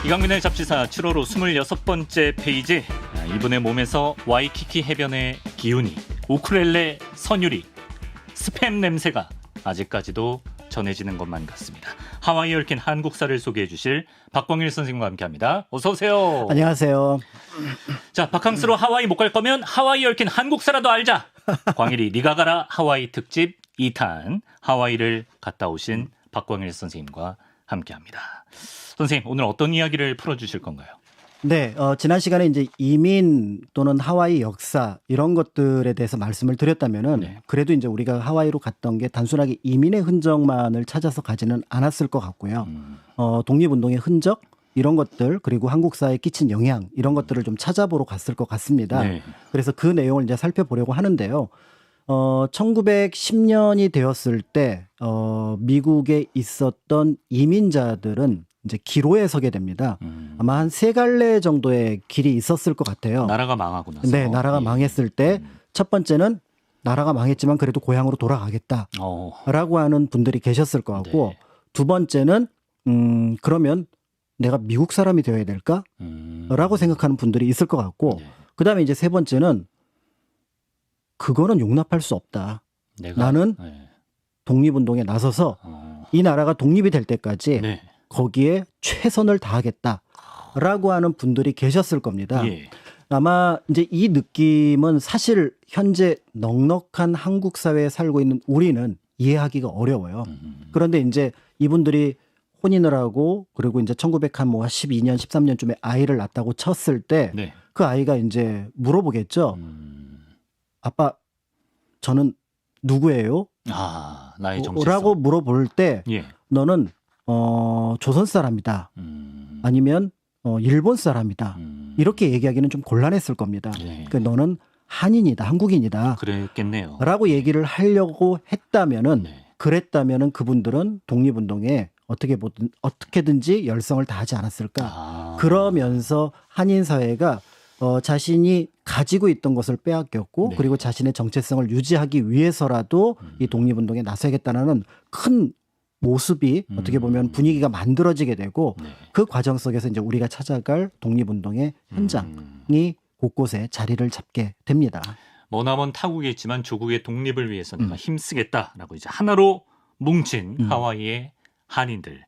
이강민의 잡지사 7월 호 26번째 페이지. 이분의 몸에서 와이키키 해변의 기운이, 우쿨렐레 선율이, 스팸 냄새가 아직까지도 전해지는 것만 같습니다. 하와이에 얽힌 한국사를 소개해 주실 박광일 선생님과 함께합니다. 어서 오세요. 안녕하세요. 자, 바캉스로 하와이 못 갈 거면 하와이에 얽힌 한국사라도 알자. 광일이 니가 가라 하와이 특집 2탄, 하와이를 갔다 오신 박광일 선생님과 함께합니다. 선생님, 오늘 어떤 이야기를 풀어주실 건가요? 네, 지난 시간에 이제 이민 또는 하와이 역사 이런 것들에 대해서 말씀을 드렸다면은 네. 그래도 이제 우리가 하와이로 갔던 게 단순하게 이민의 흔적만을 찾아서 가지는 않았을 것 같고요. 독립운동의 흔적 이런 것들 그리고 한국사에 끼친 영향 이런 것들을 좀 찾아보러 갔을 것 같습니다. 네. 그래서 그 내용을 이제 살펴보려고 하는데요. 1910년이 되었을 때 미국에 있었던 이민자들은 이제 기로에 서게 됩니다. 아마 한 세 갈래 정도의 길이 있었을 것 같아요. 나라가 망하고 나서. 네, 나라가 망했을 때 첫 번째는 나라가 망했지만 그래도 고향으로 돌아가겠다라고 하는 분들이 계셨을 것 같고, 네. 두 번째는 그러면 내가 미국 사람이 되어야 될까라고 생각하는 분들이 있을 것 같고, 네. 그다음에 이제 세 번째는 그거는 용납할 수 없다. 나는 네. 독립운동에 나서서 이 나라가 독립이 될 때까지 네. 거기에 최선을 다하겠다라고 하는 분들이 계셨을 겁니다. 예. 아마 이제 이 느낌은 사실 현재 넉넉한 한국 사회에 살고 있는 우리는 이해하기가 어려워요. 그런데 이제 이분들이 혼인을 하고 그리고 이제 1912년, 13년쯤에 아이를 낳았다고 쳤을 때 그 네. 아이가 이제 물어보겠죠. 아빠, 저는 누구예요? 나의 정체성. 라고 물어볼 때 예. 너는 조선 사람이다. 아니면 일본 사람이다. 이렇게 얘기하기는 좀 곤란했을 겁니다. 네. 그러니까 너는 한인이다, 한국인이다. 그랬겠네요. 라고 얘기를 하려고 했다면은 네. 그랬다면은 그분들은 독립운동에 어떻게든지 열성을 다하지 않았을까. 그러면서 한인 사회가 자신이 가지고 있던 것을 빼앗겼고 네. 그리고 자신의 정체성을 유지하기 위해서라도 이 독립운동에 나서겠다는 큰 모습이 어떻게 보면 분위기가 만들어지게 되고 네. 그 과정 속에서 이제 우리가 찾아갈 독립운동의 현장이 곳곳에 자리를 잡게 됩니다. 머나먼 타국에 있지만 조국의 독립을 위해서 내가 힘쓰겠다라고 이제 하나로 뭉친 하와이의 한인들.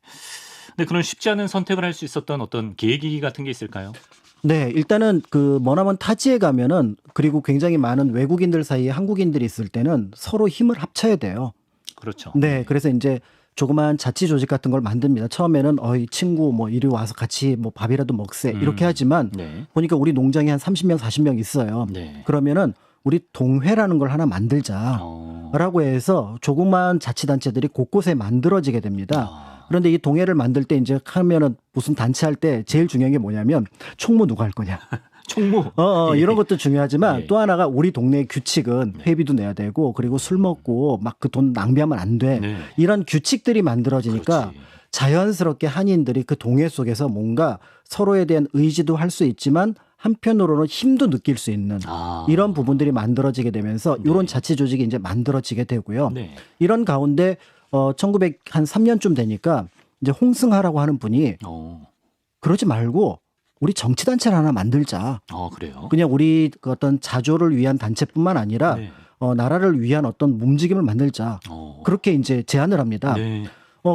근데 그런 쉽지 않은 선택을 할 수 있었던 어떤 계기 같은 게 있을까요? 네, 일단은 그 머나먼 타지에 가면은 그리고 굉장히 많은 외국인들 사이에 한국인들이 있을 때는 서로 힘을 합쳐야 돼요. 그렇죠. 네, 그래서 이제 조그만 자치 조직 같은 걸 만듭니다. 처음에는 이 친구 뭐 이리 와서 같이 뭐 밥이라도 먹세 이렇게 하지만 네. 보니까 우리 농장에 한 30명, 40명 있어요. 네. 그러면은 우리 동회라는 걸 하나 만들자라고 해서 조그만 자치단체들이 곳곳에 만들어지게 됩니다. 그런데 이 동회를 만들 때 이제 하면은 무슨 단체 할 때 제일 중요한 게 뭐냐면 총무 누가 할 거냐. 총무. 이런 것도 중요하지만 예. 또 하나가 우리 동네의 규칙은 회비도 내야 되고 그리고 술 먹고 막 그 돈 낭비하면 안 돼. 네. 이런 규칙들이 만들어지니까 그렇지. 자연스럽게 한인들이 그 동해 속에서 뭔가 서로에 대한 의지도 할 수 있지만 한편으로는 힘도 느낄 수 있는 이런 부분들이 만들어지게 되면서 이런 자치 조직이 이제 만들어지게 되고요. 네. 이런 가운데 1903년쯤 되니까 이제 홍승하라고 하는 분이 그러지 말고 우리 정치단체를 하나 만들자. 그래요? 그냥 우리 그 어떤 자조를 위한 단체뿐만 아니라 네. 나라를 위한 어떤 움직임을 만들자. 그렇게 이제 제안을 합니다. 네.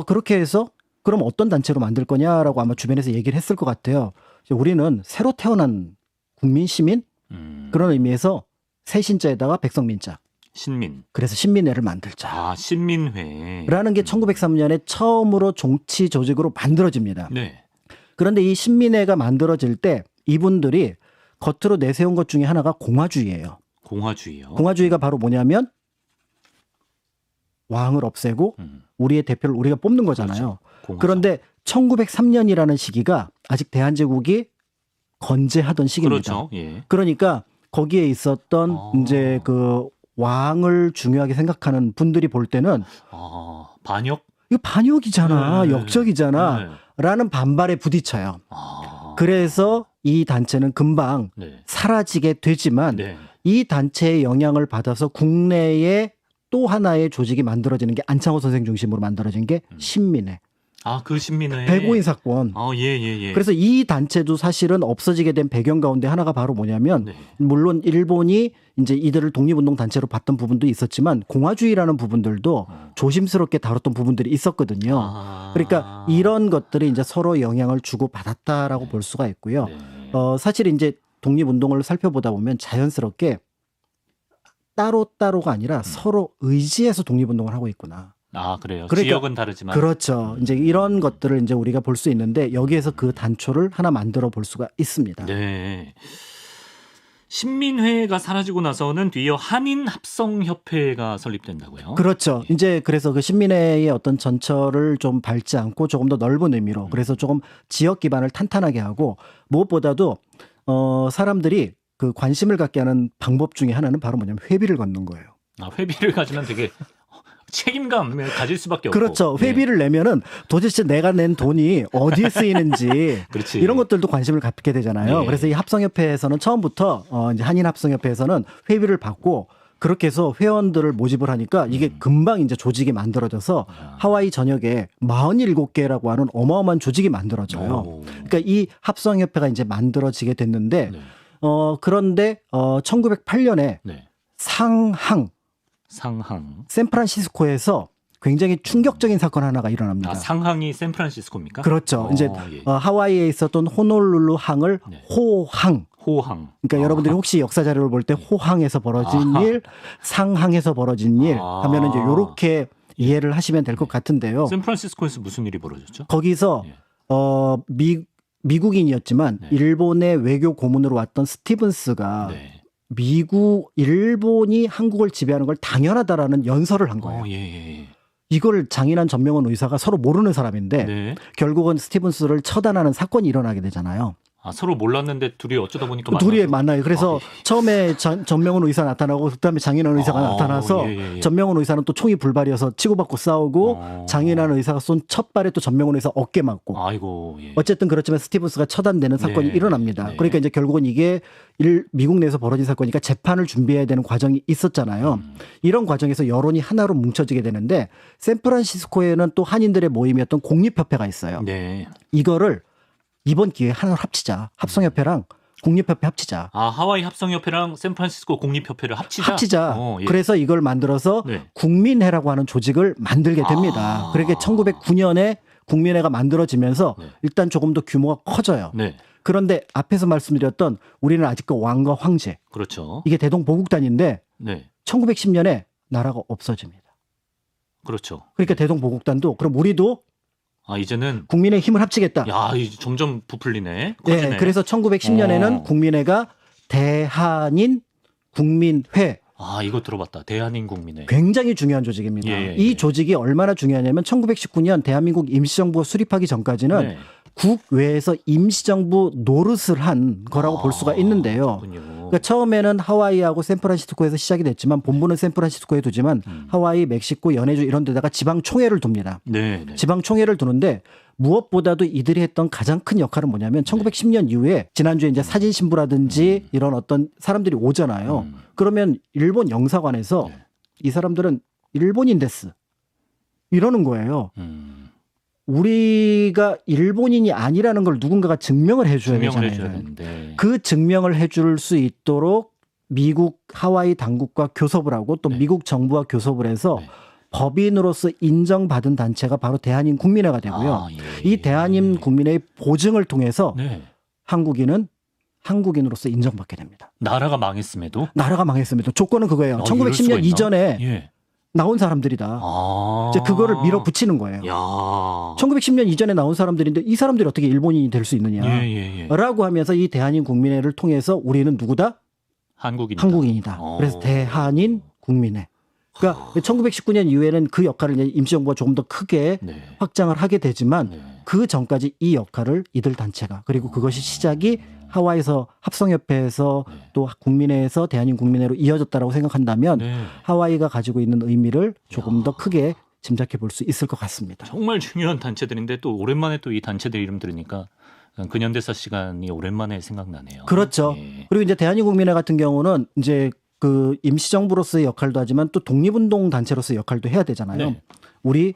그렇게 해서 그럼 어떤 단체로 만들 거냐라고 아마 주변에서 얘기를 했을 것 같아요. 우리는 새로 태어난 국민 시민 그런 의미에서 새신자에다가 백성민자. 신민. 그래서 신민회를 만들자. 신민회. 라는 게 1903년에 처음으로 정치 조직으로 만들어집니다. 네. 그런데 이 신민회가 만들어질 때 이분들이 겉으로 내세운 것 중에 하나가 공화주의예요. 공화주의요. 공화주의가 바로 뭐냐면 왕을 없애고 우리의 대표를 우리가 뽑는 거잖아요. 그렇죠. 그런데 1903년이라는 시기가 아직 대한제국이 건재하던 시기입니다. 그렇죠. 예. 그러니까 거기에 있었던 이제 그 왕을 중요하게 생각하는 분들이 볼 때는 반역? 이거 반역이잖아. 네. 역적이잖아. 네. 라는 반발에 부딪혀요. 그래서 이 단체는 금방 네. 사라지게 되지만 네. 이 단체의 영향을 받아서 국내에 또 하나의 조직이 만들어지는 게 안창호 선생 중심으로 만들어진 게 신민회. 그 신민회. 백오인 사건. 예. 그래서 이 단체도 사실은 없어지게 된 배경 가운데 하나가 바로 뭐냐면 네. 물론 일본이 이제 이들을 독립운동 단체로 봤던 부분도 있었지만 공화주의라는 부분들도 조심스럽게 다뤘던 부분들이 있었거든요. 그러니까 이런 것들이 이제 서로 영향을 주고 받았다라고 볼 수가 있고요. 네. 사실 이제 독립운동을 살펴보다 보면 자연스럽게 따로따로가 아니라 서로 의지해서 독립운동을 하고 있구나. 그래요. 그러니까 지역은 다르지만. 그렇죠. 이제 이런 것들을 이제 우리가 볼 수 있는데 여기에서 그 단초를 하나 만들어 볼 수가 있습니다. 네. 신민회가 사라지고 나서는 뒤이어 한인합성협회가 설립된다고요? 그렇죠. 이제 그래서 그 신민회의 어떤 전철을 좀 밟지 않고 조금 더 넓은 의미로 그래서 조금 지역 기반을 탄탄하게 하고 무엇보다도 사람들이 그 관심을 갖게 하는 방법 중에 하나는 바로 뭐냐면 회비를 걷는 거예요. 회비를 가지면 되게 책임감을 가질 수밖에 없고. 그렇죠. 회비를 내면은 도대체 내가 낸 돈이 어디에 쓰이는지 그렇지. 이런 것들도 관심을 갖게 되잖아요. 네. 그래서 이 합성협회에서는 처음부터 이제 한인합성협회에서는 회비를 받고 그렇게 해서 회원들을 모집을 하니까 이게 금방 이제 조직이 만들어져서 하와이 전역에 47개라고 하는 어마어마한 조직이 만들어져요. 그러니까 이 합성협회가 이제 만들어지게 됐는데 네. 그런데 1908년에 네. 상항 샌프란시스코에서 굉장히 충격적인 사건 하나가 일어납니다. 상항이 샌프란시스코입니까? 그렇죠. 이제 예. 하와이에 있었던 호놀룰루 항을 네. 호항. 그러니까 여러분들이 혹시 역사 자료를 볼 때 호항에서 벌어진 일, 상항에서 벌어진 일 하면은 이제 요렇게 이해를 하시면 될 것 같은데요. 샌프란시스코에서 무슨 일이 벌어졌죠? 거기서 예. 미국인이었지만 네. 일본의 외교 고문으로 왔던 스티븐스가 네. 일본이 한국을 지배하는 걸 당연하다라는 연설을 한 거예요. 예. 이걸 장인한 전명훈 의사가 서로 모르는 사람인데 네. 결국은 스티븐스를 처단하는 사건이 일어나게 되잖아요. 서로 몰랐는데 둘이 어쩌다 보니까 둘이 만나요. 그래서 처음에 전명훈 의사 나타나고 그다음에 장인환 의사가 나타나서 예. 전명훈 의사는 또 총이 불발이어서 치고받고 싸우고 장인환 의사가 쏜 첫 발에 또 전명훈 의사 어깨 맞고. 아이고. 예. 어쨌든 그렇지만 스티븐스가 처단되는 사건이 네. 일어납니다. 네. 그러니까 이제 결국은 이게 미국 내에서 벌어진 사건이니까 재판을 준비해야 되는 과정이 있었잖아요. 이런 과정에서 여론이 하나로 뭉쳐지게 되는데 샌프란시스코에는 또 한인들의 모임이었던 공립협회가 있어요. 네. 이거를 이번 기회에 하나로 합치자. 합성협회랑 국립협회 합치자. 하와이 합성협회랑 샌프란시스코 공립협회를 합치자. 예. 그래서 이걸 만들어서 네. 국민회라고 하는 조직을 만들게 됩니다. 그러니까 1909년에 국민회가 만들어지면서 네. 일단 조금 더 규모가 커져요. 네. 그런데 앞에서 말씀드렸던 우리는 아직도 왕과 황제. 그렇죠. 이게 대동보국단인데 네. 1910년에 나라가 없어집니다. 그렇죠. 그러니까 대동보국단도 그럼 우리도 이제는 국민의 힘을 합치겠다. 이제 점점 부풀리네. 네, 커지네. 그래서 1910년에는 국민회가 대한인 국민회. 이거 들어봤다. 대한인 국민회. 굉장히 중요한 조직입니다. 예. 이 조직이 얼마나 중요하냐면 1919년 대한민국 임시정부가 수립하기 전까지는 네. 국외에서 임시정부 노릇을 한 거라고 볼 수가 있는데요. 그렇군요. 그러니까 처음에는 하와이하고 샌프란시스코에서 시작이 됐지만 본부는 샌프란시스코에 두지만 하와이, 멕시코, 연해주 이런 데다가 지방총회를 둡니다. 네. 지방총회를 두는데 무엇보다도 이들이 했던 가장 큰 역할은 뭐냐면 1910년 이후에 지난주에 이제 사진 신부라든지 이런 어떤 사람들이 오잖아요. 그러면 일본 영사관에서 네. 이 사람들은 일본인 데스 이러는 거예요. 우리가 일본인이 아니라는 걸 누군가가 증명을 해줘야 증명을 되잖아요. 해줘야 되는데. 그 증명을 해줄 수 있도록 미국 하와이 당국과 교섭을 하고 또 네. 미국 정부와 교섭을 해서 네. 법인으로서 인정받은 단체가 바로 대한인 국민회가 되고요. 예. 이 대한인 국민회의 보증을 통해서 네. 한국인은 한국인으로서 인정받게 됩니다. 나라가 망했음에도 나라가 망했습니다. 조건은 그거예요. 이럴 수가 1910년 있나? 이전에 예. 나온 사람들이다. 아. 이제 그거를 밀어붙이는 거예요. 야. 1910년 이전에 나온 사람들인데 이 사람들이 어떻게 일본인이 될 수 있느냐. 예. 라고 하면서 이 대한인 국민회를 통해서 우리는 누구다? 한국인이다. 그래서 대한인 국민회. 그러니까 1919년 이후에는 그 역할을 이제 임시정부가 조금 더 크게 네. 확장을 하게 되지만 네. 그 전까지 이 역할을 이들 단체가 그리고 그것이 시작이 하와이에서 합성협회에서 네. 또 국민회에서 대한인 국민회로 이어졌다라고 생각한다면 네. 하와이가 가지고 있는 의미를 조금 더 크게 짐작해 볼 수 있을 것 같습니다. 정말 중요한 단체들인데 또 오랜만에 또 이 단체들 이름 들으니까 근현대사 시간이 오랜만에 생각나네요. 그렇죠. 예. 그리고 이제 대한인 국민회 같은 경우는 이제 그 임시정부로서의 역할도 하지만 또 독립운동 단체로서의 역할도 해야 되잖아요. 네. 우리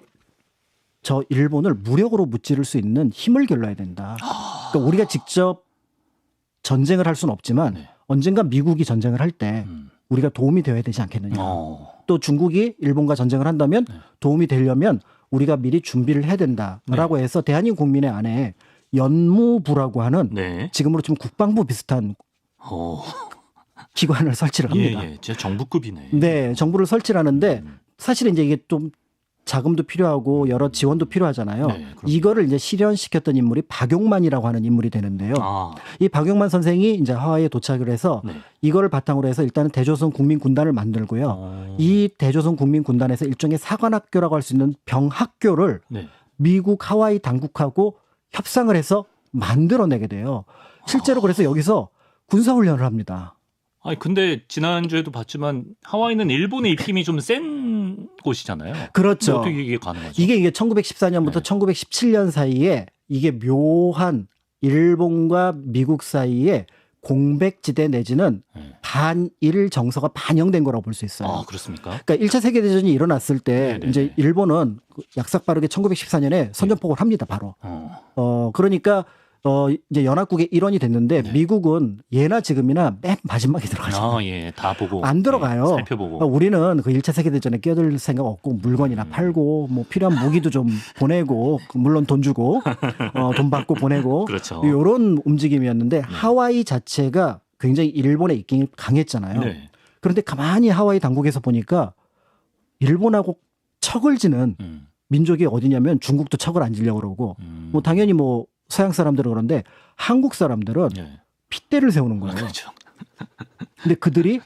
저 일본을 무력으로 무찌를 수 있는 힘을 길러야 된다. 그러니까 우리가 직접 전쟁을 할 수는 없지만 네. 언젠가 미국이 전쟁을 할 때 우리가 도움이 되어야 되지 않겠느냐. 또 중국이 일본과 전쟁을 한다면 네. 도움이 되려면 우리가 미리 준비를 해야 된다라고 해서 대한민국 국민의 안에 연무부라고 하는 네. 지금으로 치면 국방부 비슷한 어. 기관을 설치를 합니다. 예, 예. 진짜 정부급이네. 네, 정부를 설치를 하는데 사실은 이제 이게 좀 자금도 필요하고 여러 지원도 필요하잖아요. 네, 그렇군요. 이거를 이제 실현시켰던 인물이 박용만이라고 하는 인물이 되는데요. 아, 이 박용만 선생이 이제 하와이에 도착을 해서 네. 이거를 바탕으로 해서 일단은 대조선 국민군단을 만들고요. 이 대조선 국민군단에서 일종의 사관학교라고 할 수 있는 병학교를 네. 미국 하와이 당국하고 협상을 해서 만들어내게 돼요. 실제로 그래서 여기서 군사훈련을 합니다. 아니 근데 지난주에도 봤지만 하와이는 일본의 입김이 좀 센 곳이잖아요. 근데 그렇죠. 어떻게 이게 가능하죠? 이게 1914년부터 네. 1917년 사이에 이게 묘한 일본과 미국 사이에 공백지대 내지는 네. 반일 정서가 반영된 거라고 볼 수 있어요. 아, 그렇습니까? 그러니까 1차 세계대전이 일어났을 때 네네네. 이제 일본은 약삭빠르게 1914년에 선전포고를 합니다. 바로. 그러니까 이제 연합국의 일원이 됐는데 네. 미국은 예나 지금이나 맨 마지막에 들어가죠. 아, 예. 다 보고. 안 들어가요. 예, 살펴보고. 우리는 그 1차 세계대전에 끼어들 생각 없고 물건이나 팔고 뭐 필요한 무기도 좀 보내고 물론 돈 주고 돈 받고 보내고 그렇죠. 이런 움직임이었는데 하와이 자체가 굉장히 일본의 입김이 강했잖아요. 네. 그런데 가만히 하와이 당국에서 보니까 일본하고 척을 지는 민족이 어디냐면 중국도 척을 안 지려고 그러고 뭐 당연히 뭐 서양 사람들은 그런데 한국 사람들은 예. 핏대를 세우는 거예요. 그렇죠. 근데 그들이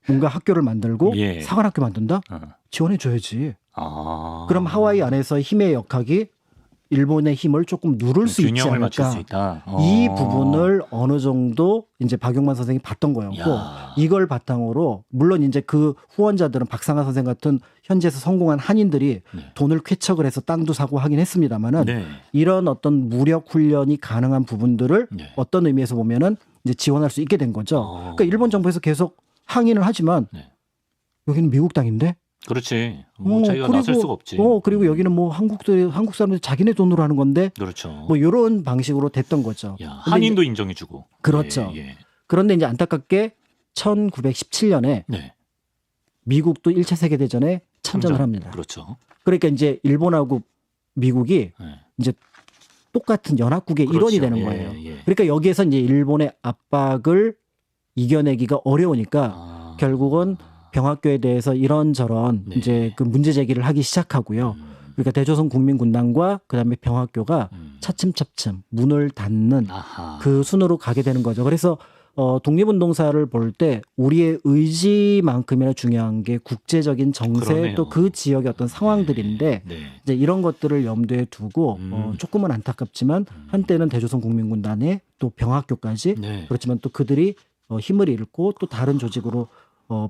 뭔가 학교를 만들고 예. 사관학교 만든다? 어. 지원해 줘야지. 아. 그럼 하와이 안에서 힘의 역학이 일본의 힘을 조금 누를 수 있지 균형을 맞출 수 않을까. 있다. 이 부분을 어느 정도 이제 박용만 선생이 봤던 거였고 야. 이걸 바탕으로 물론 이제 그 후원자들은 박상하 선생 같은 현지에서 성공한 한인들이 네. 돈을 쾌척을 해서 땅도 사고 하긴 했습니다만은 네. 이런 어떤 무력 훈련이 가능한 부분들을 네. 어떤 의미에서 보면은 이제 지원할 수 있게 된 거죠. 그러니까 일본 정부에서 계속 항의는 하지만 네. 여기는 미국 땅인데 그렇지. 뭐 자기가 나설 수가 없지. 그리고 여기는 뭐 한국 사람들이 자기네 돈으로 하는 건데 그렇죠. 뭐 이런 방식으로 됐던 거죠. 야, 근데 한인도 인정해주고. 그렇죠. 예, 예. 그런데 이제 안타깝게 1917년에 네. 미국도 1차 세계대전에 참전을 합니다. 그렇죠. 그러니까 이제 일본하고 미국이 네. 이제 똑같은 연합국의 그렇죠. 일원이 되는 예, 거예요. 예. 그러니까 여기에서 이제 일본의 압박을 이겨내기가 어려우니까 아. 결국은 병학교에 대해서 이런저런 네. 이제 그 문제 제기를 하기 시작하고요. 그러니까 대조선 국민군단과 그다음에 병학교가 차츰차츰 문을 닫는 아하. 그 순으로 가게 되는 거죠. 그래서 독립운동사를 볼 때 우리의 의지만큼이나 중요한 게 국제적인 정세 그러네요. 또 그 지역의 어떤 상황들인데 네. 이제 이런 것들을 염두에 두고 조금은 안타깝지만 한때는 대조선 국민군단에 또 병학교까지 네. 그렇지만 또 그들이 힘을 잃고 또 다른 조직으로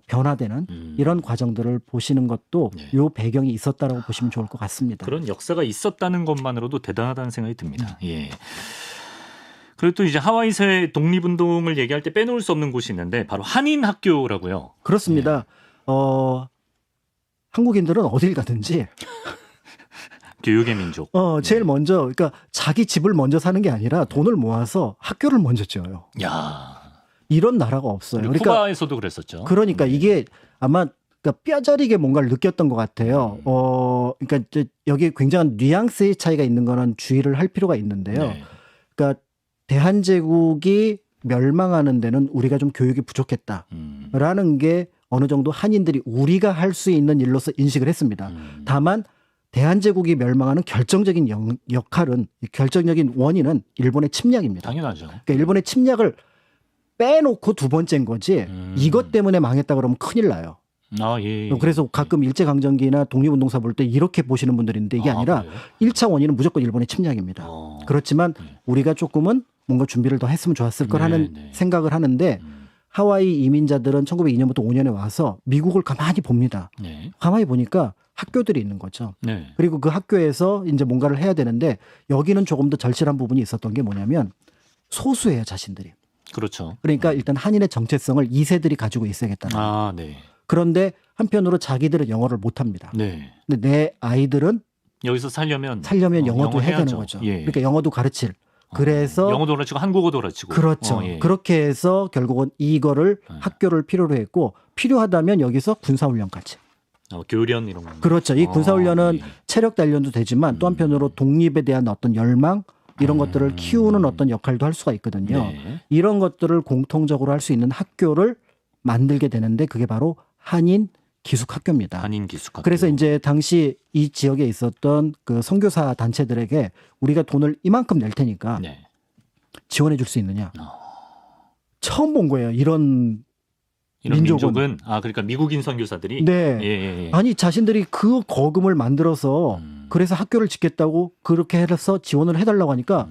변화되는 이런 과정들을 보시는 것도 네. 요 배경이 있었다라고 보시면 좋을 것 같습니다. 그런 역사가 있었다는 것만으로도 대단하다는 생각이 듭니다. 예. 그리고 또 이제 하와이에서의 독립운동을 얘기할 때 빼놓을 수 없는 곳이 있는데 바로 한인 학교라고요. 그렇습니다. 한국인들은 어딜 가든지 교육의 민족. 제일 먼저 그러니까 자기 집을 먼저 사는 게 아니라 돈을 모아서 학교를 먼저 지어요. 야. 이런 나라가 없어요. 우리 그러니까 쿠바에서도 그랬었죠. 그러니까 이게 아마 그러니까 뼈저리게 뭔가를 느꼈던 것 같아요. 그러니까 이제 여기에 굉장한 뉘앙스의 차이가 있는 거는 주의를 할 필요가 있는데요. 네. 그러니까 대한제국이 멸망하는 데는 우리가 좀 교육이 부족했다라는 게 어느 정도 한인들이 우리가 할 수 있는 일로서 인식을 했습니다. 다만 대한제국이 멸망하는 결정적인 역할은 결정적인 원인은 일본의 침략입니다. 당연하죠. 그러니까 일본의 침략을 빼놓고 두 번째인 거지 이것 때문에 망했다 그러면 큰일 나요. 아, 예. 그래서 가끔 일제강점기나 독립운동사 볼 때 이렇게 보시는 분들인데 이게 아니라 그래요? 1차 원인은 무조건 일본의 침략입니다. 그렇지만 우리가 조금은 뭔가 준비를 더 했으면 좋았을 걸 하는 네. 생각을 하는데 하와이 이민자들은 1902년부터 5년에 와서 미국을 가만히 봅니다. 네. 가만히 보니까 학교들이 있는 거죠. 네. 그리고 그 학교에서 이제 뭔가를 해야 되는데 여기는 조금 더 절실한 부분이 있었던 게 뭐냐면 소수예요, 자신들이. 그렇죠. 그러니까 일단 한인의 정체성을 2세들이 가지고 있어야겠다는 거예요. 아, 네. 그런데 한편으로 자기들은 영어를 못합니다. 네. 근데 내 아이들은 여기서 살려면 영어도 해야 되는 해야죠. 거죠. 예. 그러니까 영어도 가르칠. 그래서 영어도 가르치고 한국어도 가르치고. 그렇죠. 예. 그렇게 해서 결국은 이거를 학교를 필요로 했고 필요하다면 여기서 군사훈련까지. 교련 이런 거. 그렇죠. 이 군사훈련은 예. 체력 단련도 되지만 또 한편으로 독립에 대한 어떤 열망 이런 것들을 키우는 어떤 역할도 할 수가 있거든요. 네. 이런 것들을 공통적으로 할 수 있는 학교를 만들게 되는데 그게 바로 한인 기숙학교입니다. 한인 기숙학교. 그래서 이제 당시 이 지역에 있었던 그 선교사 단체들에게 우리가 돈을 이만큼 낼 테니까 네. 지원해 줄 수 있느냐. 처음 본 거예요. 이런 민족은 그러니까 미국인 선교사들이 네. 예. 아니 자신들이 그 거금을 만들어서 그래서 학교를 짓겠다고 그렇게 해서 지원을 해달라고 하니까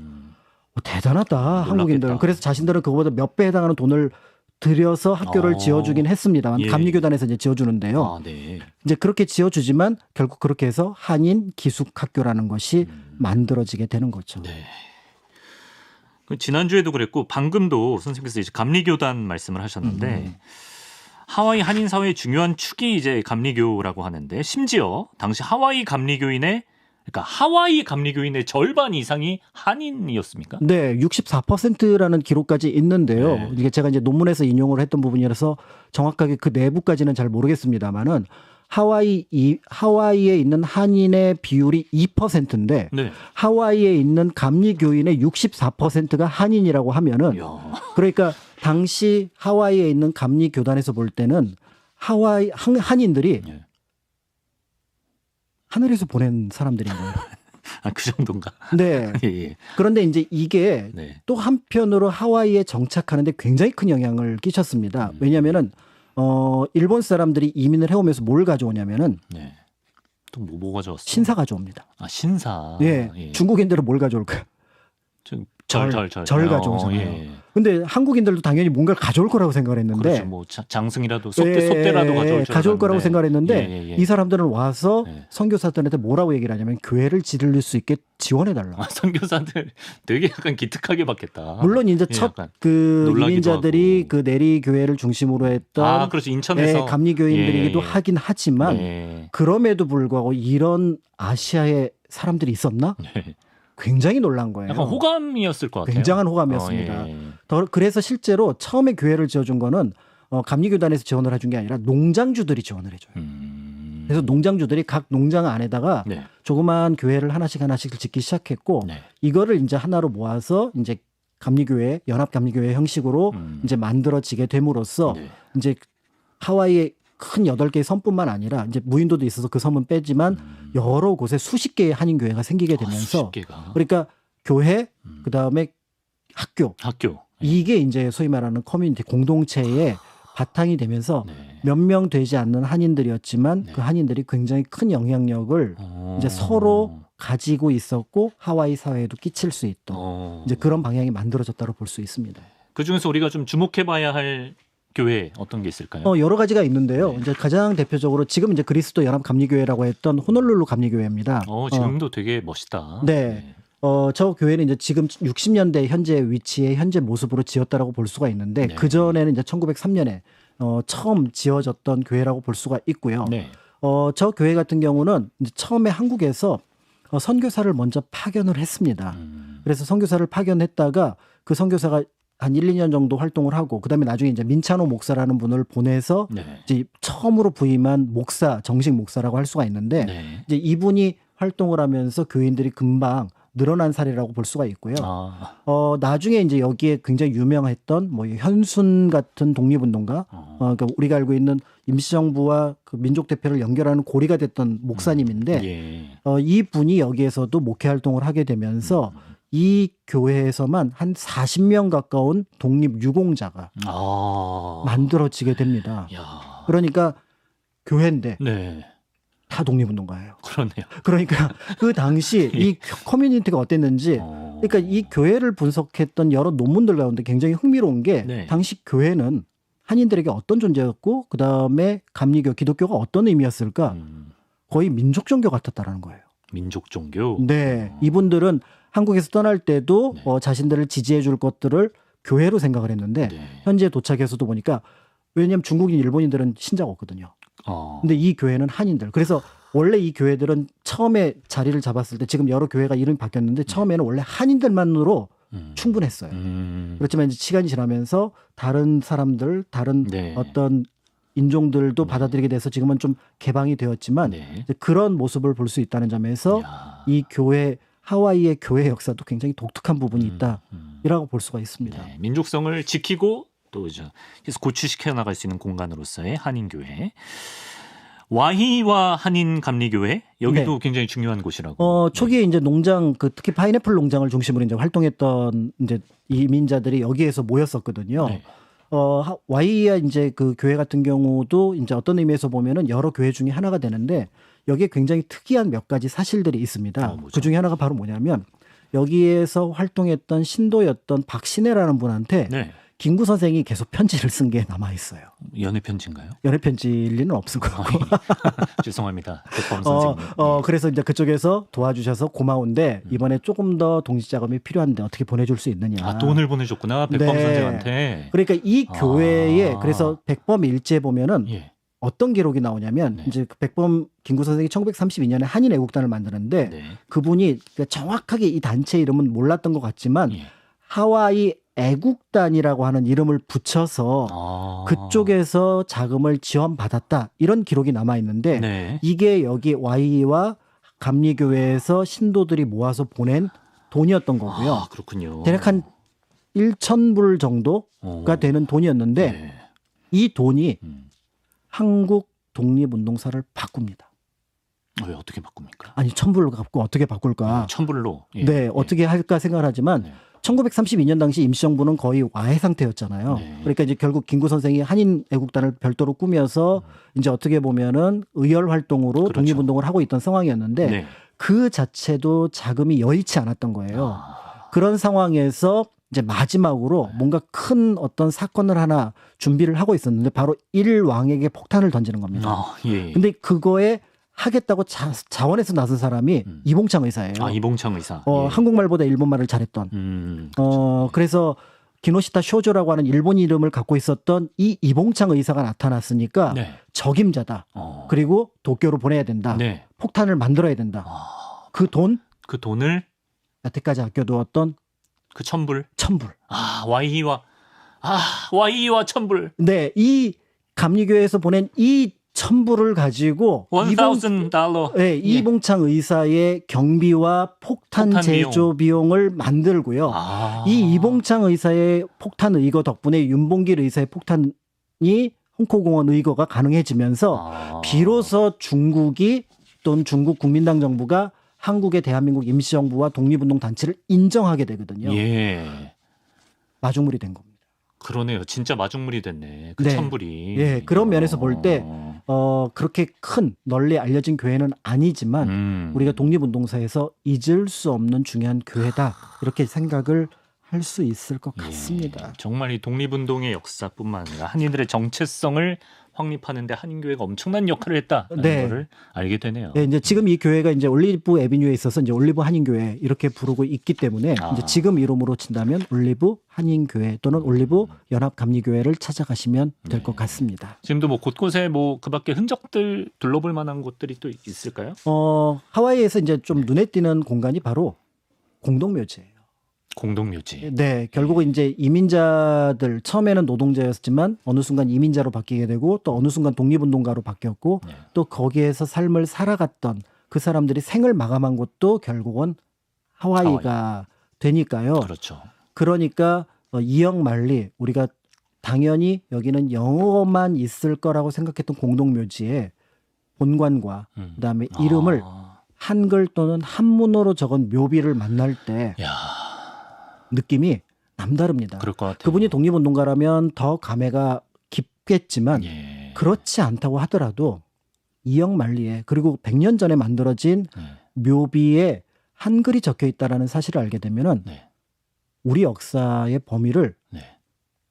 대단하다 놀랍겠다. 한국인들. 그래서 자신들은 그거보다 몇 배 해당하는 돈을 들여서 학교를 지어주긴 했습니다만 예. 감리교단에서 이제 지어주는데요. 네. 이제 그렇게 지어주지만 결국 그렇게 해서 한인 기숙학교라는 것이 만들어지게 되는 거죠. 네. 지난주에도 그랬고 방금도 선생님께서 이제 감리교단 말씀을 하셨는데 하와이 한인 사회의 중요한 축이 이제 감리교라고 하는데 심지어 당시 하와이 감리교인의 절반 이상이 한인이었습니까? 네, 64%라는 기록까지 있는데요. 네. 이게 제가 이제 논문에서 인용을 했던 부분이라서 정확하게 그 내부까지는 잘 모르겠습니다만은 하와이에 있는 한인의 비율이 2%인데 네. 하와이에 있는 감리교인의 64%가 한인이라고 하면은 이야. 그러니까 당시 하와이에 있는 감리교단에서 볼 때는 한인들이 네. 하늘에서 보낸 사람들인 거예요. 그 정도인가? 네. 예. 그런데 이제 이게 네. 또 한편으로 하와이에 정착하는데 굉장히 큰 영향을 끼쳤습니다. 왜냐하면은 일본 사람들이 이민을 해오면서 뭘 가져오냐면은 네. 또 뭐 가져왔어요? 신사 가져옵니다. 신사. 예. 예. 중국인들은 뭘 가져올까요? 절 가져오잖아요. 예. 근데 한국인들도 당연히 뭔가를 가져올 거라고 생각을 했는데 그렇죠. 뭐 장승이라도 소떼라도 가져올 거라고 생각을 했는데 예. 이 사람들은 와서 예. 선교사들한테 뭐라고 얘기를 하냐면 교회를 지를 수 있게 지원해달라. 선교사들 되게 약간 기특하게 받겠다. 물론 이제 예, 첫 약간 그 놀라기도 이민자들이 하고. 그 내리 교회를 중심으로 했던 그렇죠. 인천에서 감리교인들이기도 예. 하긴 하지만 예. 그럼에도 불구하고 이런 아시아에 사람들이 있었나? 예. 굉장히 놀란 거예요. 약간 호감이었을 것 같아요. 굉장한 호감이었습니다. 예. 그래서 실제로 처음에 교회를 지어준 거는 감리교단에서 지원을 해준 게 아니라 농장주들이 지원을 해줘요. 그래서 농장주들이 각 농장 안에다가 네. 조그만 교회를 하나씩 짓기 시작했고 네. 이거를 이제 하나로 모아서 이제 감리교회, 연합감리교회 형식으로 이제 만들어지게 됨으로써 네. 이제 하와이의 큰 8개의 섬뿐만 아니라 이제 무인도도 있어서 그 섬은 빼지만 여러 곳에 수십 개의 한인 교회가 생기게 되면서 수십 개가. 그러니까 교회 그다음에 학교 이게 이제 소위 말하는 커뮤니티 공동체의 바탕이 되면서 네. 몇 명 되지 않는 한인들이었지만 네. 그 한인들이 굉장히 큰 영향력을 이제 서로 가지고 있었고 하와이 사회에도 끼칠 수 있던 이제 그런 방향이 만들어졌다고 볼 수 있습니다. 그 중에서 우리가 좀 주목해봐야 할 교회 어떤 게 있을까요? 여러 가지가 있는데요. 네. 이제 가장 대표적으로 지금 이제 그리스도 연합 감리교회라고 했던 호놀룰루 감리교회입니다. 지금도 되게 멋있다. 네. 저 교회는 이제 지금 60년대 현재 위치에 현재 모습으로 지었다라고 볼 수가 있는데 네. 그 전에는 이제 1903년에 처음 지어졌던 교회라고 볼 수가 있고요. 네. 저 교회 같은 경우는 이제 처음에 한국에서 선교사를 먼저 파견을 했습니다. 그래서 선교사를 파견했다가 그 선교사가 한 1, 2년 정도 활동을 하고 그다음에 나중에 이제 민찬호 목사라는 분을 보내서 네. 이제 처음으로 부임한 목사, 정식 목사라고 할 수가 있는데 네. 이제 이분이 활동을 하면서 교인들이 금방 늘어난 사례라고 볼 수가 있고요. 나중에 이제 여기에 굉장히 유명했던 뭐 현순 같은 독립운동가, 그러니까 우리가 알고 있는 임시정부와 그 민족 대표를 연결하는 고리가 됐던 목사님인데 예. 이 분이 여기에서도 목회 활동을 하게 되면서 이 교회에서만 한 40명 가까운 독립 유공자가 만들어지게 됩니다. 야. 그러니까 교회인데 네. 다 독립운동가예요. 그러네요. 그러니까 그 당시 이 커뮤니티가 어땠는지 그러니까 이 교회를 분석했던 여러 논문들 가운데 굉장히 흥미로운 게 네. 당시 교회는 한인들에게 어떤 존재였고 그다음에 감리교 기독교가 어떤 의미였을까 거의 민족 종교 같았다라는 거예요. 민족 종교. 네. 이분들은 한국에서 떠날 때도 네. 자신들을 지지해 줄 것들을 교회로 생각을 했는데 네. 현재 도착해서도 보니까 왜냐하면 중국인 일본인들은 신자가 없거든요. 근데 이 교회는 한인들. 그래서 원래 이 교회들은 처음에 자리를 잡았을 때 지금 여러 교회가 이름이 바뀌었는데 처음에는 원래 한인들만으로 충분했어요. 그렇지만 이제 시간이 지나면서 다른 사람들, 다른 네. 어떤 인종들도 받아들이게 돼서 지금은 좀 개방이 되었지만 네. 이제 그런 모습을 볼 수 있다는 점에서 야. 이 교회 하와이의 교회 역사도 굉장히 독특한 부분이 있다라고 볼 수가 있습니다. 네. 민족성을 지키고 또 계속 고취시켜 나갈 수 있는 공간으로서의 한인교회. 와히와 한인 감리교회 여기도 네. 굉장히 중요한 곳이라고. 초기에 이제 농장 특히 파인애플 농장을 중심으로 이제 활동했던 이제 이민자들이 여기에서 모였었거든요. 네. 와이야 이제 그 교회 같은 경우도 이제 어떤 의미에서 보면은 여러 교회 중에 하나가 되는데 여기에 굉장히 특이한 몇 가지 사실들이 있습니다. 그 중에 하나가 바로 뭐냐면 여기에서 활동했던 신도였던 박신혜라는 분한테 네. 김구 선생이 계속 편지를 쓴 게 남아 있어요. 연애 편지인가요? 연애 편지일 리는 없을 거고. 죄송합니다. 백범 선생님. 그래서 이제 그쪽에서 도와주셔서 고마운데 이번에 조금 더 동시 자금이 필요한데 어떻게 보내줄 수 있느냐. 아, 돈을 보내줬구나 백범 네. 선생한테. 그러니까 이 교회에 그래서 백범 일지에 보면은 예. 어떤 기록이 나오냐면 네. 이제 백범 김구 선생이 1932년에 한인 애국단을 만드는데 네. 그분이 정확하게 이 단체 이름은 몰랐던 것 같지만 예. 하와이 애국단이라고 하는 이름을 붙여서 그쪽에서 자금을 지원받았다 이런 기록이 남아 있는데 네. 이게 여기 와이와 감리교회에서 신도들이 모아서 보낸 돈이었던 거고요. 아, 그렇군요. 대략 한 1,000불 정도가 되는 돈이었는데 네. 이 돈이 한국 독립운동사를 바꿉니다. 왜 어떻게 바꿉니까? 아니 1,000불을 갖고 어떻게 바꿀까? 1,000불로. 예. 네, 어떻게 할까 생각을 하지만 네. 1932년 당시 임시정부는 거의 와해 상태였잖아요. 네. 그러니까 이제 결국 김구 선생이 한인 애국단을 별도로 꾸며서 이제 어떻게 보면은 의열 활동으로 그렇죠. 독립운동을 하고 있던 상황이었는데 네. 그 자체도 자금이 여의치 않았던 거예요. 그런 상황에서 이제 마지막으로 뭔가 큰 어떤 사건을 하나 준비를 하고 있었는데 바로 일왕에게 폭탄을 던지는 겁니다. 예. 근데 그거에 하겠다고 자원해서 나선 사람이 이봉창 의사예요. 아, 이봉창 의사. 예. 한국말보다 일본말을 잘했던. 그렇죠. 그래서 기노시타 쇼조라고 하는 일본 이름을 갖고 있었던 이 이봉창 의사가 나타났으니까 네. 적임자다. 그리고 도쿄로 보내야 된다. 네. 폭탄을 만들어야 된다. 그 돈을 여태까지 아껴두었던 그 1,000불. 1,000불. 와이와 1,000불. 네, 이 감리교회에서 보낸 이 1,000불을 가지고 $1,000. 네, 이봉창 의사의 경비와 폭탄 제조 비용을 만들고요. 이 이봉창 의사의 폭탄 의거 덕분에 윤봉길 의사의 폭탄이 홍콩공원 의거가 가능해지면서 비로소 중국이 또는 중국 국민당 정부가 한국의 대한민국 임시정부와 독립운동 단체를 인정하게 되거든요. 예. 마중물이 된 겁니다. 그러네요. 진짜 마중물이 됐네. 그 네. 1,000불이. 예, 그런 면에서 볼 때 그렇게 큰 널리 알려진 교회는 아니지만 우리가 독립운동사에서 잊을 수 없는 중요한 교회다. 이렇게 생각을 할 수 있을 것 같습니다. 예, 정말 이 독립운동의 역사뿐만 아니라 한인들의 정체성을 확립하는데 한인교회가 엄청난 역할을 했다는 네. 것을 알게 되네요. 네, 이제 지금 이 교회가 이제 올리브 에비뉴에 있어서 이제 올리브 한인교회 이렇게 부르고 있기 때문에 이제 지금 이름으로 친다면 올리브 한인교회 또는 올리브 연합감리교회를 찾아가시면 될 것 같습니다. 지금도 뭐 곳곳에 뭐 그밖에 흔적들 둘러볼 만한 곳들이 또 있을까요? 하와이에서 이제 좀 눈에 띄는 공간이 바로 공동묘지예요. 공동묘지. 네, 결국은 이제 이민자들 처음에는 노동자였지만 어느 순간 이민자로 바뀌게 되고 또 어느 순간 독립운동가로 바뀌었고 네. 또 거기에서 삶을 살아갔던 그 사람들이 생을 마감한 곳도 결국은 하와이가 되니까요. 그렇죠. 그러니까 이영 만리 우리가 당연히 여기는 영어만 있을 거라고 생각했던 공동묘지에 본관과 그다음에 이름을 한글 또는 한문어로 적은 묘비를 만날 때 야, 느낌이 남다릅니다. 그럴 것 같아요. 그분이 독립운동가라면 더 감회가 깊겠지만 예. 그렇지 않다고 하더라도 이영 만리에 그리고 100년 전에 만들어진 묘비에 한글이 적혀 있다라는 사실을 알게 되면은 네. 우리 역사의 범위를 네.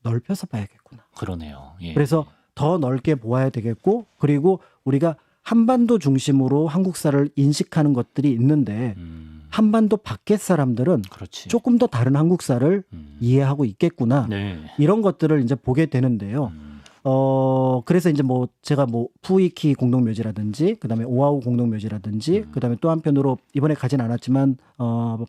넓혀서 봐야겠구나. 그러네요. 예. 그래서 더 넓게 보아야 되겠고 그리고 우리가 한반도 중심으로 한국사를 인식하는 것들이 있는데 한반도 밖의 사람들은 그렇지. 조금 더 다른 한국사를 이해하고 있겠구나. 네. 이런 것들을 이제 보게 되는데요. 그래서 이제 뭐 제가 뭐 푸이키 공동묘지라든지 그다음에 오아우 공동묘지라든지 그다음에 또 한편으로 이번에 가진 않았지만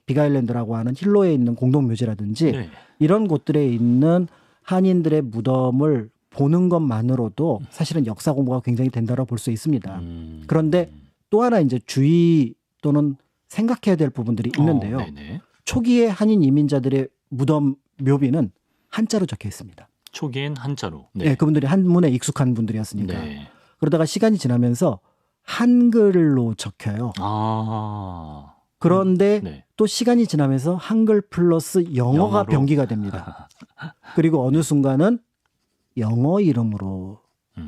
빅아일랜드라고 하는 힐로에 있는 공동묘지라든지 네. 이런 곳들에 있는 한인들의 무덤을 보는 것만으로도 사실은 역사 공부가 굉장히 된다고 볼 수 있습니다. 그런데 또 하나 이제 주의 또는 생각해야 될 부분들이 있는데요. 네네. 초기에 한인 이민자들의 무덤 묘비는 한자로 적혀 있습니다. 초기엔 한자로. 네. 그분들이 한문에 익숙한 분들이었으니까. 네. 그러다가 시간이 지나면서 한글로 적혀요. 아. 그런데 네. 또 시간이 지나면서 한글 플러스 영어가 영어로. 병기가 됩니다. 그리고 어느 순간은 영어 이름으로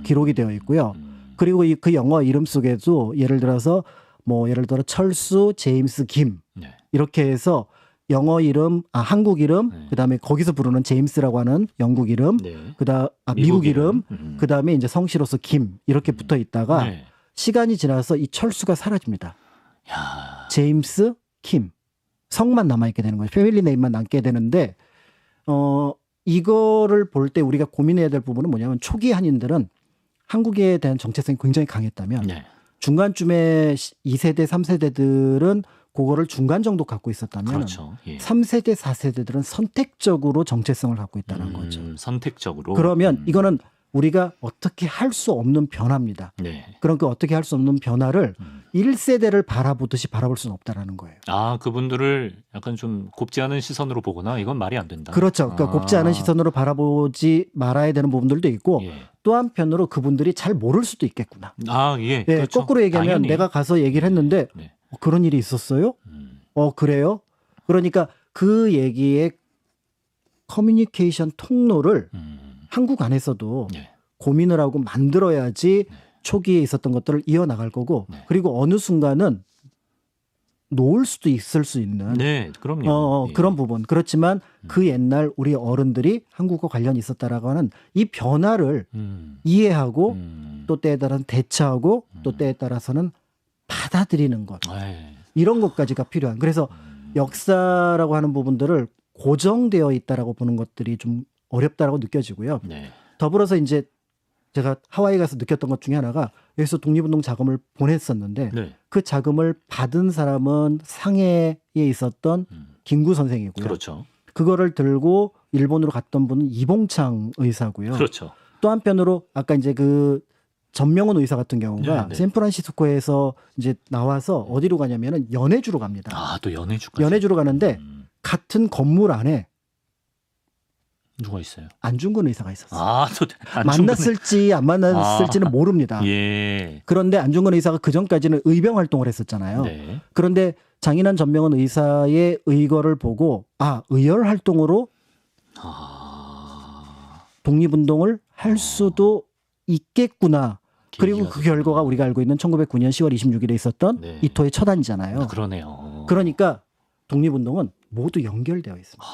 기록이 되어 있고요. 그리고 그 영어 이름 속에도 예를 들어 철수, 제임스, 김 네. 이렇게 해서 영어 이름, 한국 이름, 네. 그다음에 거기서 부르는 제임스라고 하는 영국 이름, 네. 미국 이름, 음. 그다음에 이제 성씨로서 김 이렇게 붙어 있다가 네. 시간이 지나서 이 철수가 사라집니다. 야. 제임스, 킴 성만 남아 있게 되는 거예요. 패밀리 네임만 남게 되는데 이거를 볼 때 우리가 고민해야 될 부분은 뭐냐면 초기 한인들은 한국에 대한 정체성이 굉장히 강했다면 네. 중간쯤에 2세대, 3세대들은 그거를 중간 정도 갖고 있었다면 그렇죠. 예. 3세대, 4세대들은 선택적으로 정체성을 갖고 있다는 거죠. 선택적으로. 그러면 이거는 우리가 어떻게 할 수 없는 변화입니다. 네. 그런 그 어떻게 할 수 없는 변화를 1세대를 바라보듯이 바라볼 수는 없다라는 거예요. 아, 그분들을 약간 좀 곱지 않은 시선으로 보거나 이건 말이 안 된다. 그렇죠. 그러니까 곱지 않은 시선으로 바라보지 말아야 되는 부분들도 있고 예. 또 한편으로 그분들이 잘 모를 수도 있겠구나. 아, 예. 예, 그렇죠. 거꾸로 얘기하면 당연히. 내가 가서 얘기를 했는데 네. 그런 일이 있었어요? 그래요? 그러니까 그 얘기의 커뮤니케이션 통로를 한국 안에서도 네. 고민을 하고 만들어야지 초기에 있었던 것들을 이어나갈 거고 네. 그리고 어느 순간은 놓을 수도 있을 수 있는 네, 그럼요. 예. 그런 부분. 그렇지만 그 옛날 우리 어른들이 한국과 관련이 있었다라고 하는 이 변화를 이해하고 또 때에 따라서 대처하고 또 때에 따라서는 받아들이는 것. 에이. 이런 것까지가 필요한. 그래서 역사라고 하는 부분들을 고정되어 있다라고 보는 것들이 좀 어렵다라고 느껴지고요. 네. 더불어서 이제 제가 하와이 가서 느꼈던 것 중에 하나가 여기서 독립운동 자금을 보냈었는데 네. 그 자금을 받은 사람은 상해에 있었던 김구 선생이고요. 그렇죠. 그거를 들고 일본으로 갔던 분은 이봉창 의사고요. 그렇죠. 또 한편으로 아까 이제 그 전명훈 의사 같은 경우가 네, 네. 샌프란시스코에서 이제 나와서 어디로 가냐면은 연해주로 갑니다. 아, 또 연해주까지. 연해주로 가는데 같은 건물 안에 누가 있어요? 안중근 의사가 있었어요. 아, 또 만났을지 안 만났을지는 모릅니다. 예. 그런데 안중근 의사가 그 전까지는 의병 활동을 했었잖아요. 네. 그런데 장인환 전명훈 의사의 의거를 보고 의열 활동으로 독립운동을 할 수도 있겠구나. 그리고 그 결과가 우리가 알고 있는 1909년 10월 26일에 있었던 네. 이토의 첫안이잖아요. 그러네요. 그러니까 독립운동은 모두 연결되어 있습니다.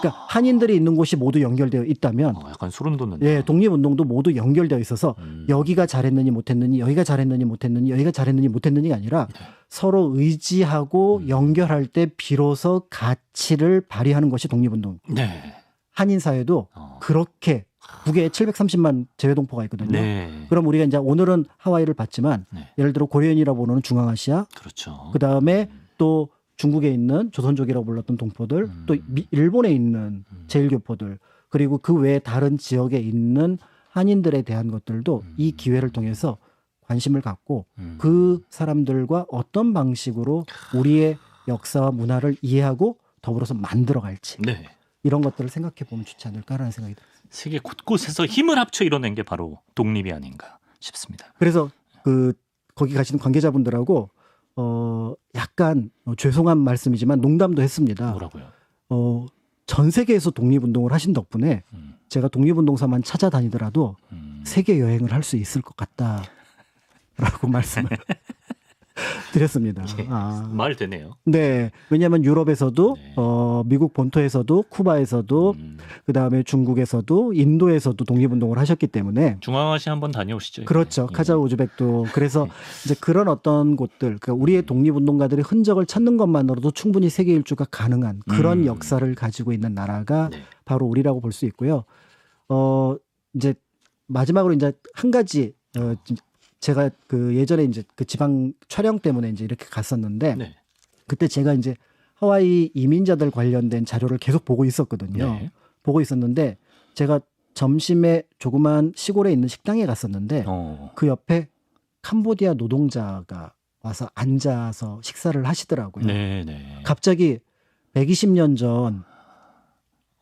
그러니까 한인들이 있는 곳이 모두 연결되어 있다면 약간 소름 돋는다. 예, 독립운동도 모두 연결되어 있어서 여기가 잘했느니 못했느니 여기가 잘했느니 못했느니 여기가 잘했느니 못했느니가 아니라 서로 의지하고 연결할 때 비로소 가치를 발휘하는 것이 독립운동. 네. 한인 사회도 그렇게 북에 730만 재외동포가 있거든요. 네. 그럼 우리가 이제 오늘은 하와이를 봤지만 네. 예를 들어 고려인이라고 보는 중앙아시아, 그렇죠. 그 다음에 또 중국에 있는 조선족이라고 불렀던 동포들, 또 일본에 있는 제일교포들, 그리고 그 외에 다른 지역에 있는 한인들에 대한 것들도 이 기회를 통해서 관심을 갖고 그 사람들과 어떤 방식으로 우리의 역사와 문화를 이해하고 더불어서 만들어갈지 네. 이런 것들을 생각해 보면 좋지 않을까라는 생각이 들어요. 세계 곳곳에서 힘을 합쳐 이뤄낸 게 바로 독립이 아닌가 싶습니다. 그래서 거기 가시는 관계자분들하고 약간 죄송한 말씀이지만 농담도 했습니다. 뭐라고요? 전 세계에서 독립운동을 하신 덕분에 제가 독립운동사만 찾아다니더라도 세계 여행을 할 수 있을 것 같다라고 말씀을 드렸습니다. 예, 말 되네요. 네, 왜냐하면 유럽에서도 네. 미국 본토에서도 쿠바에서도 그 다음에 중국에서도 인도에서도 독립운동을 하셨기 때문에 중앙아시아 한번 다녀오시죠. 그렇죠. 예. 카자흐 우즈벡도 그래서 이제 그런 어떤 곳들, 그러니까 우리의 독립운동가들의 흔적을 찾는 것만으로도 충분히 세계 일주가 가능한 그런 역사를 가지고 있는 나라가 네. 바로 우리라고 볼 수 있고요. 이제 마지막으로 이제 한 가지 제가 그 예전에 이제 그 지방 촬영 때문에 이제 이렇게 갔었는데 네. 그때 제가 이제 하와이 이민자들 관련된 자료를 계속 보고 있었거든요. 네. 보고 있었는데 제가 점심에 조그만 시골에 있는 식당에 갔었는데 그 옆에 캄보디아 노동자가 와서 앉아서 식사를 하시더라고요. 네, 네. 갑자기 120년 전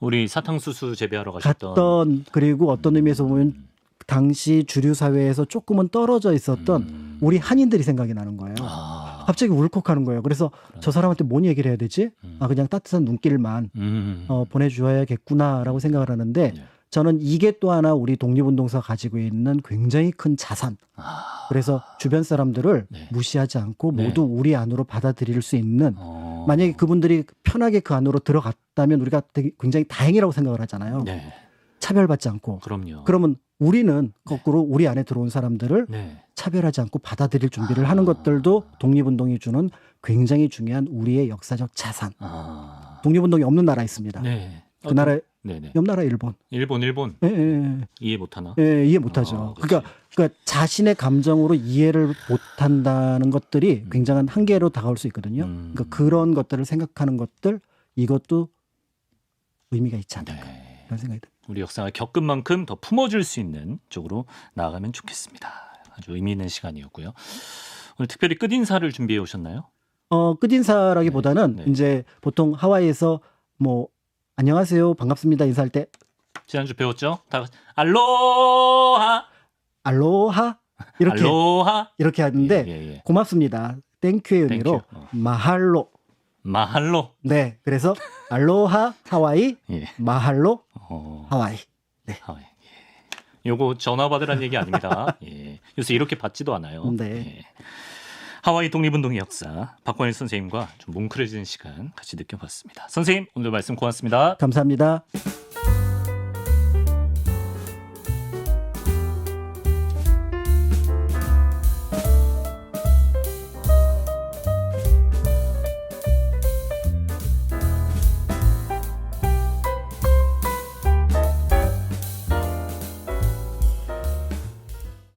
우리 사탕수수 재배하러 가셨던 갔던 그리고 어떤 의미에서 보면 당시 주류 사회에서 조금은 떨어져 있었던 우리 한인들이 생각이 나는 거예요. 아. 갑자기 울컥하는 거예요. 그래서 저 사람한테 뭔 얘기를 해야 되지? 아 그냥 따뜻한 눈길만 보내주어야겠구나라고 생각을 하는데 네. 저는 이게 또 하나 우리 독립운동사가 가지고 있는 굉장히 큰 자산. 아. 그래서 주변 사람들을 네. 무시하지 않고 네. 모두 우리 안으로 받아들일 수 있는 만약에 그분들이 편하게 그 안으로 들어갔다면 우리가 되게 굉장히 다행이라고 생각을 하잖아요. 네. 차별받지 않고. 그럼요. 그러면 우리는 거꾸로 우리 안에 들어온 사람들을 네. 차별하지 않고 받아들일 준비를 하는 것들도 독립운동이 주는 굉장히 중요한 우리의 역사적 자산. 아. 독립운동이 없는 나라 있습니다. 네. 그 나라 네네. 옆 나라 일본. 일본. 예, 예, 이해 못하나? 예. 예, 이해 못하죠. 그치. 그러니까 자신의 감정으로 이해를 못한다는 것들이 굉장한 한계로 다가올 수 있거든요. 그러니까 그런 것들을 생각하는 것들 이것도 의미가 있지 않을까 네. 이런 생각이 듭니다. 우리 역사가 겪은 만큼 더 품어줄 수 있는 쪽으로 나아가면 좋겠습니다. 아주 의미 있는 시간이었고요. 오늘 특별히 끝인사를 준비해 오셨나요? 끝인사라기보다는 네, 네. 이제 보통 하와이에서 뭐 안녕하세요 반갑습니다 인사할 때 지난주 배웠죠? 다 같이 알로하 알로하 이렇게 알로하 이렇게 하는데 예. 고맙습니다 땡큐의 의미로 땡큐. 마할로. 마할로. 네, 그래서 알로하 하와이, 예. 마할로 어, 하와이. 하와이. 예. 요거 전화 받으란 얘기 아닙니다. 예. 요새 이렇게 받지도 않아요. 네. 예. 하와이 독립운동의 역사 박광일 선생님과 좀 뭉클해지는 시간 같이 느껴봤습니다. 선생님 오늘 말씀 고맙습니다. 감사합니다.